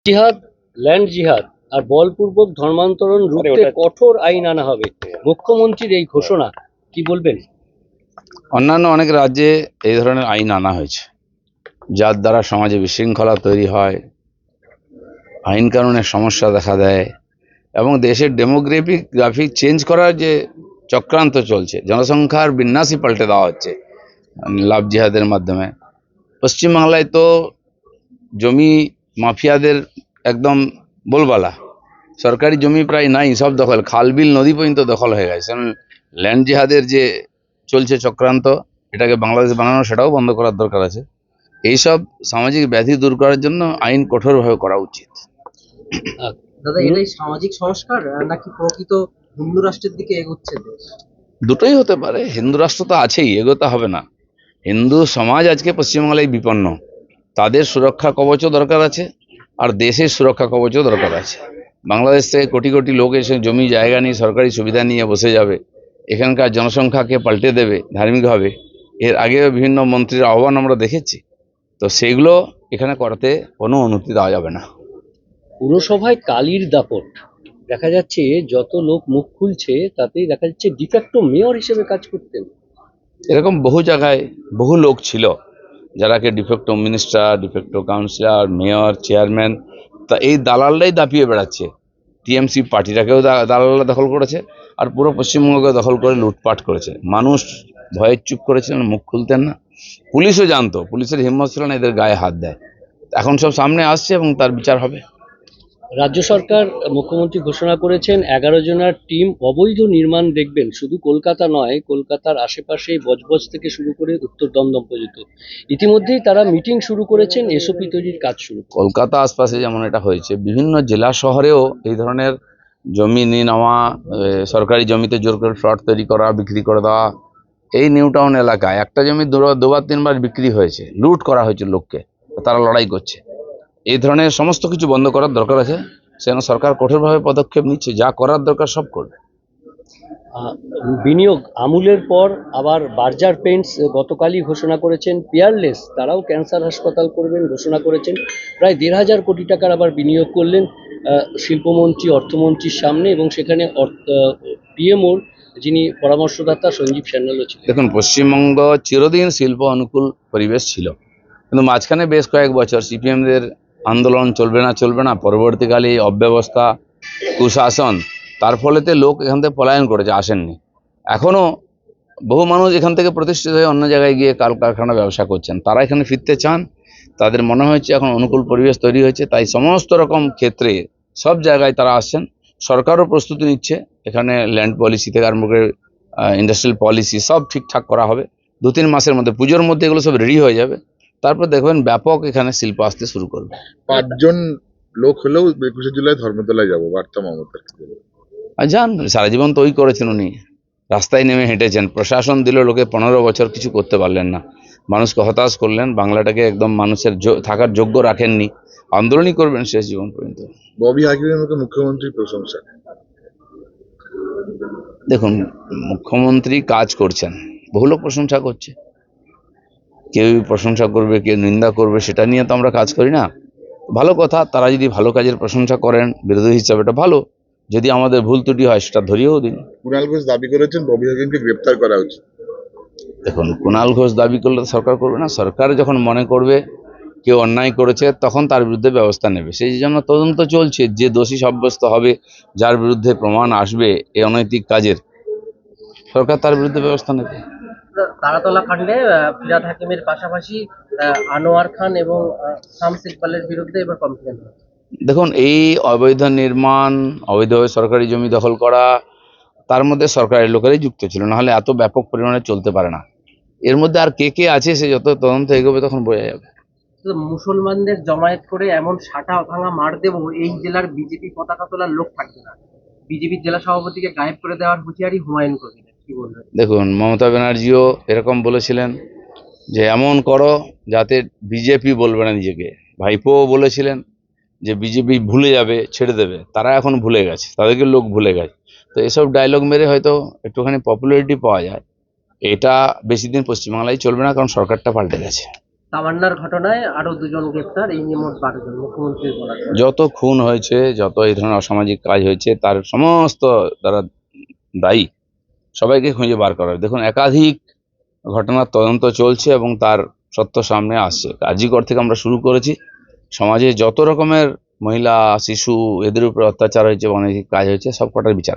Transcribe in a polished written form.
জিহাদ, ল্যান্ড জিহাদ আর বলপূর্বক ধর্মান্তরণ রুখতে কঠোর আইন আনা হবে, মুখ্যমন্ত্রীর এই ঘোষণা, কি বলবেন? অন্যান্য অনেক রাজ্যে এই ধরনের আইন আনা হয়েছে, যার দ্বারা সমাজে বিশৃঙ্খলা তৈরি হয়, আইন কানুনের সমস্যা দেখা দেয় এবং দেশের গ্রাফিক চেঞ্জ করার যে চক্রান্ত চলছে, জনসংখ্যার বিন্যাসই পাল্টে দেওয়া হচ্ছে লাভ জিহাদের মাধ্যমে। পশ্চিমবাংলায় তো জমি মাফিয়াদের একদম বলবালা, সরকারি জমি প্রায় নাই, সব দখল, খাল বিল নদী পর্যন্ত দখল হয়ে গেছে। ল্যান্ড জিহাদের যে চলছে চক্রান্ত, এটাকে বাংলাদেশ বানানো, সেটাও বন্ধ করার দরকার আছে। এইসব সামাজিক ব্যাধি দূর করার জন্য আইন কঠোরভাবে করা উচিত। দাদা, এটাই সামাজিক সংস্কার নাকি প্রকৃত হিন্দু রাষ্ট্রের দিকে এগোচ্ছে দেশ? দুটোই হতে পারে। হিন্দু রাষ্ট্র তো আছেই, এগোতে হবে না? হিন্দু সমাজ আজকে পশ্চিমবাংলায় বিপন্ন, তাদের সুরক্ষা কবচও দরকার আছে, আর দেশের সুরক্ষা কবচও দরকার আছে। বাংলাদেশ থেকে কোটি কোটি লোক এসে জমি জায়গা নিয়ে সরকারি সুবিধা নিয়ে বসে যাবে, এখানকার জনসংখ্যাকে পাল্টে দেবে ধার্মিকভাবে। এর আগে বিভিন্ন মন্ত্রীর আহ্বান আমরা দেখেছি, তো সেগুলো এখানে করাতে কোনো অনুমতি দেওয়া যাবে না। পুরসভায় কালির দাপট দেখা যাচ্ছে, যত লোক মুখ খুলছে তাতেই দেখা যাচ্ছে ডিফ্যাক্টো মেয়র হিসেবে কাজ করতেন। এরকম বহু জায়গায় বহু লোক ছিল যারাকে de facto minister, de facto councillor, mayor, chairman, তা এই দালালরাই দাপিয়ে বেড়াচ্ছে। টিএমসি পার্টিটাকেও দালালরা দখল করেছে, আর পুরো পশ্চিমবঙ্গকে দখল করে লুটপাট করেছে। মানুষ ভয়ে চুপ করেছিলেন, মুখ খুলতেন না। পুলিশও জানতো, পুলিশের হিম্মত ছিল না এদের গায়ে হাত দেয়। এখন সব সামনে আসছে এবং তার বিচার হবে। রাজ্য সরকার, মুখ্যমন্ত্রী ঘোষণা করেছেন 11 জনের টিম অবৈধ নির্মাণ দেখবেন, শুধু কলকাতা নয়, কলকাতার আশেপাশে বজবজ থেকে শুরু করে উত্তর দমদম পর্যন্ত। ইতিমধ্যেই তারা মিটিং শুরু করেছেন, এসওপি তৈরির কাজ শুরু। কলকাতা আশপাশে যেমন এটা হয়েছে, বিভিন্ন জেলা শহরেও এই ধরনের জমি নিয়ে নেওয়া, সরকারি জমিতে জোর করে ফ্লট তৈরি করা, বিক্রি করে দেওয়া। এই নিউ টাউন এলাকায় একটা জমি দুবার তিনবার বিক্রি হয়েছে, লুট করা হয়েছে লোককে, তারা লড়াই করছে। এই ধরনের সমস্ত কিছু বন্ধ করার দরকার আছে, সেজন্য সরকার কঠোরভাবে পদক্ষেপ নিচ্ছে, যা করার দরকার সব করবে। বিনিয়োগ, আমুলের পর আবার বার্জার পেইন্টস গতকালই ঘোষণা করেছেন পিয়ারলেস, তারাও ক্যান্সার হাসপাতাল করবেন ঘোষণা করেছেন। প্রায় 1,500 কোটি টাকার আবার বিনিয়োগ করলেন শিল্পমন্ত্রী, অর্থমন্ত্রীর সামনে, এবং সেখানে পিএমওর যিনি পরামর্শদাতা সঞ্জীব সান্যালও ছিলেন। দেখুন, পশ্চিমবঙ্গ চিরদিন শিল্প অনুকূল পরিবেশ ছিল, কিন্তু মাঝখানে বেশ কয়েক বছর সিপিএমদের আন্দোলন চলবে না, পরবর্তীকালে অব্যবস্থা, কুশাসন, তার ফলেতে লোক এখান থেকে পলায়ন করেছে, আসেননি। এখনও বহু মানুষ এখান থেকে প্রতিষ্ঠিত হয়ে অন্য জায়গায় গিয়ে কারখানা ব্যবসা করছেন, তারা এখানে ফিরতে চান। তাদের মনে হয়েছে এখন অনুকূল পরিবেশ তৈরি হয়েছে, তাই সমস্ত রকম ক্ষেত্রে সব জায়গায় তারা আসছেন। সরকারও প্রস্তুতি নিচ্ছে, এখানে ল্যান্ড পলিসি থেকে আরম্ভ করে ইন্ডাস্ট্রিয়াল পলিসি সব ঠিকঠাক করা হবে। 2-3 মাসের মধ্যে, পুজোর মধ্যে এগুলো সব রেডি হয়ে যাবে। তারপর দেখবেন ব্যাপক এখানে শিল্প আসতে শুরু করবে। 5 জন লোক হলেও 21শে জুলাই ধর্মতলায় যাবো, বার্তা মমতার। আর যান, সারা জীবন তো ওই করেছেন উনি, রাস্তায় নেমে হেঁটেছেন। প্রশাসন দিল, লোকে 15 বছর কিছু করতে পারলেন না, মানুষকে হতাশ করলেন, বাংলাটাকে একদম মানুষের থাকার যোগ্য রাখেননি। আন্দোলনই করবেন শেষ জীবন পর্যন্ত। ববি হাকিমের মতো মুখ্যমন্ত্রী প্রশংসা। দেখুন, মুখ্যমন্ত্রী কাজ করছেন, বহু লোক প্রশংসা করছে, কেউ প্রশংসা করবে, কেউ নিন্দা করবে, সেটা নিয়ে তো আমরা কাজ করি না। ভালো কথা, তারা যদি ভালো কাজের প্রশংসা করেন বিরোধী হিসাবে, এটা ভালো। যদি আমাদের ভুল ত্রুটি হয় সেটা ধরিয়েও দিন। কুণাল ঘোষ দাবি করেছেন ববি হাকিমকে গ্রেপ্তার করা উচিত। দেখুন, কুণাল ঘোষ দাবি করলে তো সরকার করবে না। সরকার যখন মনে করবে কেউ অন্যায় করেছে, তখন তার বিরুদ্ধে ব্যবস্থা নেবে। সেই জন্য তদন্ত চলছে, যে দোষী সাব্যস্ত হবে, যার বিরুদ্ধে প্রমাণ আসবে এই অনৈতিক কাজের, সরকার তার বিরুদ্ধে ব্যবস্থা নেবে। তারাতলা কাণ্ডে ফিরহাদ হাকিমের পাশাপাশি আনোয়ার খান এবং শামস ইকবালের বিরুদ্ধে এবার কমপ্লেন। দেখুন, এই অবৈধ নির্মাণ, অবৈধভাবে সরকারি জমি দখল করা, তার মধ্যে সরকারের লোকেরাই যুক্ত ছিল, নাহলে এত ব্যাপক পরিমাণে চলতে পারে না। এর মধ্যে আর কে কে আছে, সে যত তদন্ত এগোবে তখন বোঝা যাবে। মুসলমানদের জমায়েত করে এমন সাটা ভাঙা মার দেবো, এই জেলার বিজেপি পতাকা তোলার লোক থাকবে না। বিজেপির জেলা সভাপতিকে গায়েব করে দেওয়ার হুঁশিয়ারি হুমায়ুন কবিরের, কি বলবেন? দেখুন, মমতা ব্যানার্জিও এরকম বলেছিলেন যে এমন করো যাতে বিজেপি বলবে না নিজেকে। ভাইপোও বলেছিলেন যে বিজেপি ভুলে যাবে, ছেড়ে দেবে। তারা এখন ভুলে গেছে, তাদেরকে লোক ভুলে গেছে। তো এসব ডায়লগ মেরে হয়তো একটুখানি পপুলারিটি পাওয়া যায়, এটা বেশি দিন পশ্চিমবাংলায় চলবে না, কারণ সরকারটা পাল্টে গেছে। তামান্নার ঘটনায় আরো 2জন গ্রেপ্তার, এই নিয়ে মোট 12 জন, মুখ্যমন্ত্রীর বলা। যত খুন হয়েছে, যত এই ধরনের অসামাজিক কাজ হয়েছে, তার সমস্ত যারা দায়ী সবাইকে খুঁজে বার করা হবে। দেখুন, একাধিক ঘটনার তদন্ত চলছে এবং তার সত্য সামনে আসছে। কার্যকর থেকে আমরা শুরু করেছি, সমাজে যত রকমের মহিলা, শিশু, এদের উপর অত্যাচার হয়েছে, অনেক কাজ হয়েছে, সব কটার বিচার।